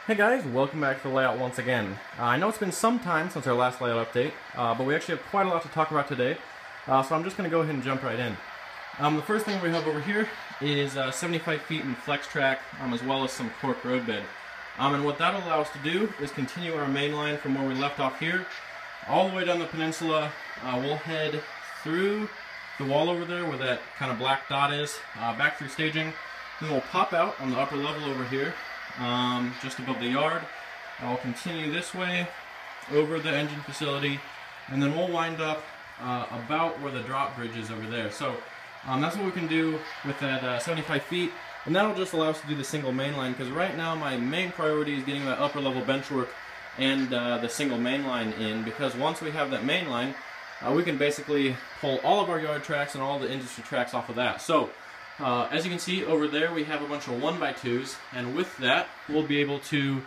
Hey guys, welcome back to the layout once again. I know it's been some time since our last layout update, but we actually have quite a lot to talk about today, so I'm just going to go ahead and jump right in. The first thing we have over here is 75 feet in flex track, as well as some cork roadbed. And what that'll allow us to do is continue our main line from where we left off here, all the way down the peninsula. We'll head through the wall over there where that kind of black dot is, back through staging, then we'll pop out on the upper level over here, just above the yard. I'll continue this way over the engine facility, and then we'll wind up about where the drop bridge is over there. So that's what we can do with that 75 feet, and that'll just allow us to do the single main line, because right now my main priority is getting that upper level bench work and the single main line in, because once we have that main line, we can basically pull all of our yard tracks and all the industry tracks off of that. So as you can see over there, we have a bunch of 1x2s, and with that we'll be able to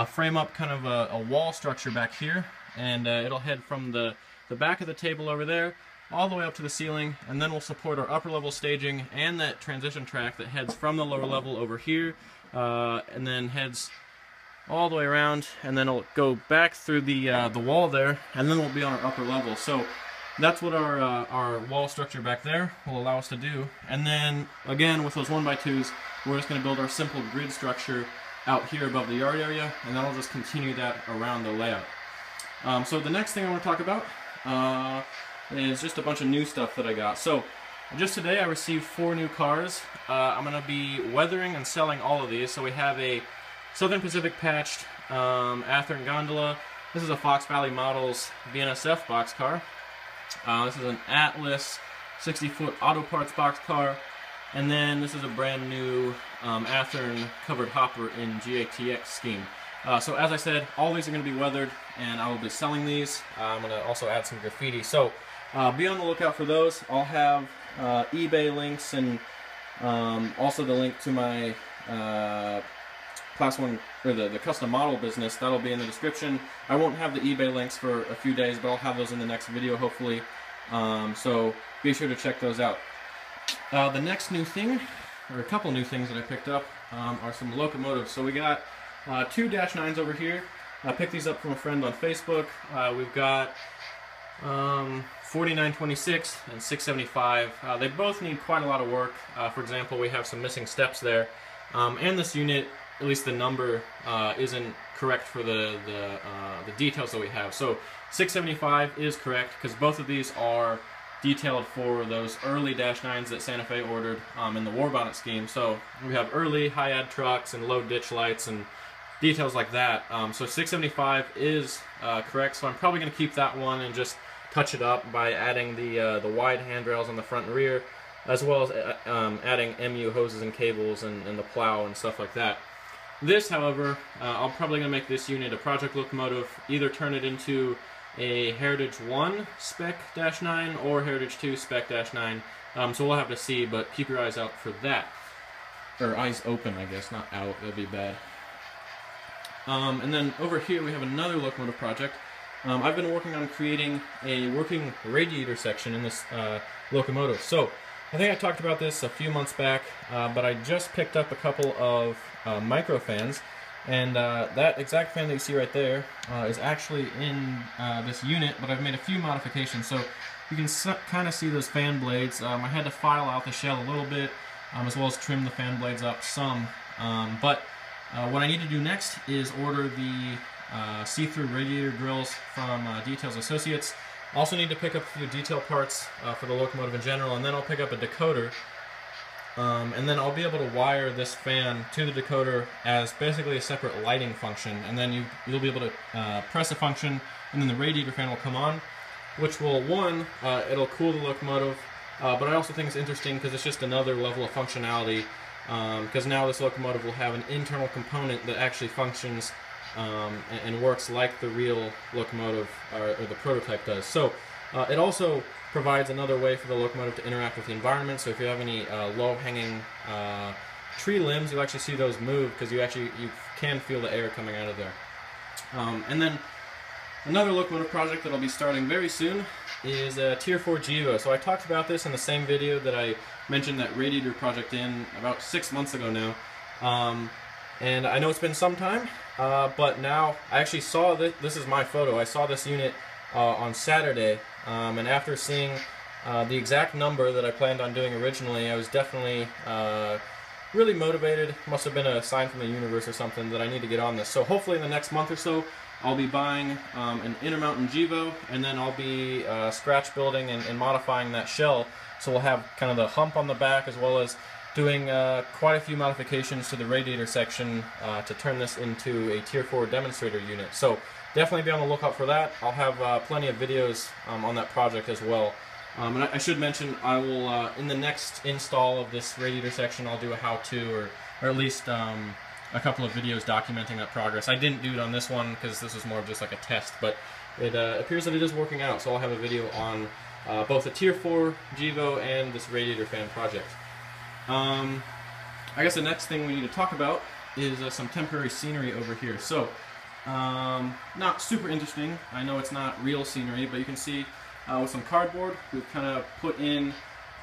frame up kind of a wall structure back here, and it'll head from the back of the table over there all the way up to the ceiling, and then we'll support our upper level staging and that transition track that heads from the lower level over here, and then heads all the way around, and then it'll go back through the wall there, and then we'll be on our upper level. So that's what our wall structure back there will allow us to do. And then again, with those 1x2s, we're just going to build our simple grid structure out here above the yard area, and then I'll just continue that around the layout. So the next thing I want to talk about is just a bunch of new stuff that I got. So just today I received 4 new cars. I'm going to be weathering and selling all of these. So we have a Southern Pacific patched Athearn gondola. This is a Fox Valley Models BNSF boxcar. This is an Atlas 60-foot auto parts boxcar, and then this is a brand new Athearn covered hopper in GATX scheme. So as I said, all these are going to be weathered, and I will be selling these. I'm going to also add some graffiti, so be on the lookout for those. I'll have eBay links, and also the link to my Class 1, or the custom model business. That'll be in the description. I won't have the eBay links for a few days, but I'll have those in the next video, hopefully. So be sure to check those out. The next new thing, or a couple new things that I picked up, are some locomotives. So we got 2 -9s over here. I picked these up from a friend on Facebook. We've got 4926 and 675. They both need quite a lot of work. For example, we have some missing steps there, and this unit, at least the number, isn't correct for the details that we have. So 675 is correct, because both of these are detailed for those early -9s that Santa Fe ordered in the war bonnet scheme. So we have early high-ad trucks and low ditch lights and details like that. So 675 is correct, so I'm probably going to keep that one and just touch it up by adding the wide handrails on the front and rear, as well as adding MU hoses and cables and the plow and stuff like that. This, however, I'm probably going to make this unit a project locomotive, either turn it into a Heritage 1 Spec -9 or Heritage 2 Spec -9. So we'll have to see, but keep your eyes out for that. Or eyes open, I guess, not out, that'd be bad. And then over here we have another locomotive project. I've been working on creating a working radiator section in this locomotive. So I think I talked about this a few months back, but I just picked up a couple of micro fans, and that exact fan that you see right there is actually in this unit, but I've made a few modifications. So you can kind of see those fan blades. I had to file out the shell a little bit, as well as trim the fan blades up some. But what I need to do next is order the see-through radiator grills from Details Associates. Also need to pick up a few detail parts for the locomotive in general, and then I'll pick up a decoder, and then I'll be able to wire this fan to the decoder as basically a separate lighting function, and then you'll be able to press a function, and then the radiator fan will come on, which will, it'll cool the locomotive, but I also think it's interesting because it's just another level of functionality, because now this locomotive will have an internal component that actually functions and works like the real locomotive or the prototype does. So it also provides another way for the locomotive to interact with the environment. So if you have any low-hanging tree limbs, you'll actually see those move, because you can feel the air coming out of there. And then another locomotive project that I'll be starting very soon is a Tier 4 Gevo. So I talked about this in the same video that I mentioned that radiator project in about 6 months ago now. And I know it's been some time, but now I actually saw this. This is my photo. I saw this unit on Saturday, and after seeing the exact number that I planned on doing originally, I was definitely really motivated. Must have been a sign from the universe or something that I need to get on this. So hopefully in the next month or so, I'll be buying an Intermountain Gevo, and then I'll be scratch building and modifying that shell. So we'll have kind of the hump on the back, as well as doing quite a few modifications to the radiator section to turn this into a Tier 4 demonstrator unit. So definitely be on the lookout for that. I'll have plenty of videos on that project as well. And I should mention, I will, in the next install of this radiator section, I'll do a how-to, or at least a couple of videos documenting that progress. I didn't do it on this one because this was more of just like a test, but it appears that it is working out, so I'll have a video on both the Tier 4 Gevo and this radiator fan project. I guess the next thing we need to talk about is some temporary scenery over here. So, not super interesting. I know it's not real scenery, but you can see with some cardboard, we've kind of put in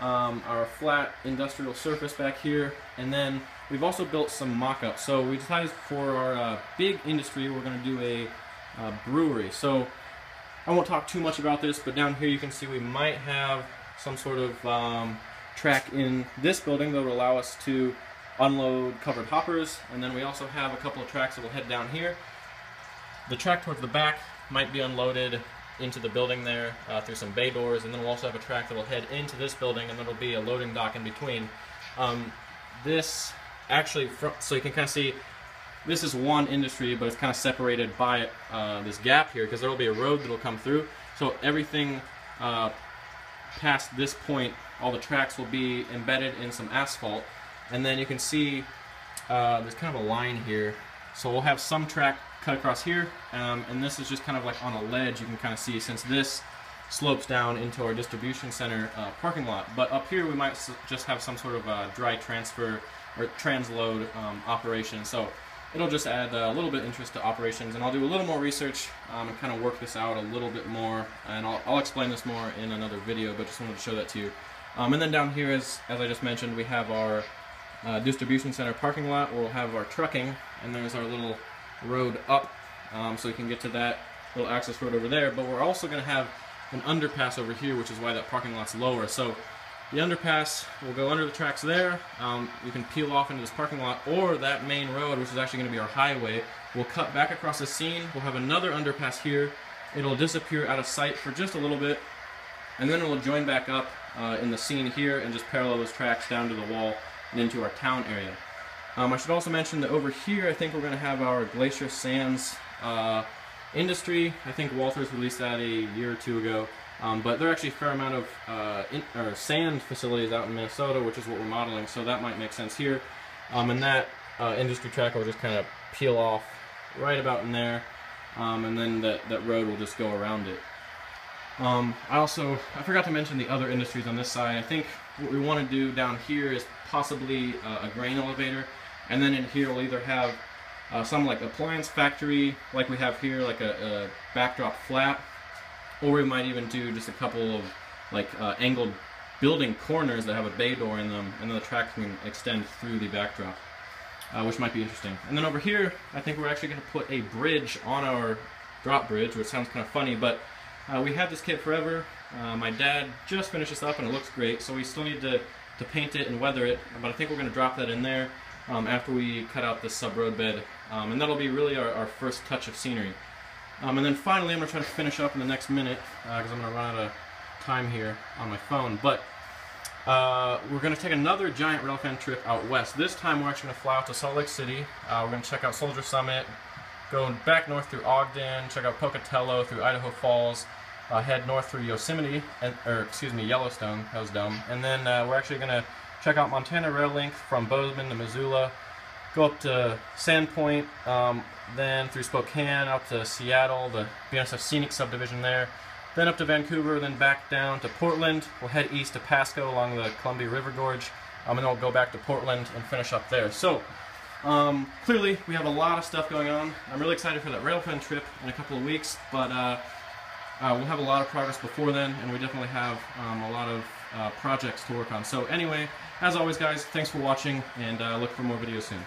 our flat industrial surface back here, and then we've also built some mock-ups. So we decided for our big industry, we're going to do a brewery. So I won't talk too much about this, but down here you can see we might have some sort of track in this building that will allow us to unload covered hoppers, and then we also have a couple of tracks that will head down here. The track towards the back might be unloaded into the building there through some bay doors, and then we'll also have a track that will head into this building, and then there'll be a loading dock in between. This actually, so you can kind of see, this is one industry, but it's kind of separated by this gap here, because there will be a road that will come through. So everything past this point, all the tracks will be embedded in some asphalt, and then you can see there's kind of a line here. So we'll have some track cut across here, and this is just kind of like on a ledge. You can kind of see, since this slopes down into our distribution center parking lot. But up here we might just have some sort of dry transfer or transload operation. So it'll just add a little bit of interest to operations, and I'll do a little more research and kind of work this out a little bit more, and I'll explain this more in another video, but just wanted to show that to you. And then down here, as I just mentioned, we have our distribution center parking lot where we'll have our trucking, and there's our little road up, so you can get to that little access road over there. But we're also going to have an underpass over here, which is why that parking lot's lower. So the underpass will go under the tracks there. You can peel off into this parking lot, or that main road, which is actually going to be our highway, will cut back across the scene. We'll have another underpass here. It'll disappear out of sight for just a little bit, and then it will join back up in the scene here and just parallel those tracks down to the wall and into our town area. I should also mention that over here, I think we're going to have our Glacier Sands industry. I think Walters released that a year or two ago, but there are actually a fair amount of sand facilities out in Minnesota, which is what we're modeling, so that might make sense here. And that industry track will just kind of peel off right about in there, and then that road will just go around it. I forgot to mention the other industries on this side. I think what we want to do down here is possibly a grain elevator, and then in here we'll either have some like appliance factory like we have here, like a backdrop flat, or we might even do just a couple of like angled building corners that have a bay door in them, and then the track can extend through the backdrop, which might be interesting. And then over here, I think we're actually going to put a bridge on our drop bridge, which sounds kind of funny, but we had this kit forever. My dad just finished this up and it looks great, so we still need to paint it and weather it, but I think we're going to drop that in there after we cut out this sub-road bed, and that'll be really our first touch of scenery. And then finally, I'm going to try to finish up in the next minute, because I'm going to run out of time here on my phone, but we're going to take another giant railfan trip out west. This time we're actually going to fly out to Salt Lake City. We're going to check out Soldier Summit, go back north through Ogden, check out Pocatello through Idaho Falls, head north through Yosemite, Yellowstone, that was dumb, and then we're actually going to check out Montana Rail Link from Bozeman to Missoula, go up to Sandpoint, then through Spokane, up to Seattle, the BNSF Scenic Subdivision there, then up to Vancouver, then back down to Portland. We'll head east to Pasco along the Columbia River Gorge, and then we'll go back to Portland and finish up there. So, clearly, we have a lot of stuff going on. I'm really excited for that railfan trip in a couple of weeks, but we'll have a lot of progress before then, and we definitely have a lot of projects to work on. So anyway, as always guys, thanks for watching, and look for more videos soon.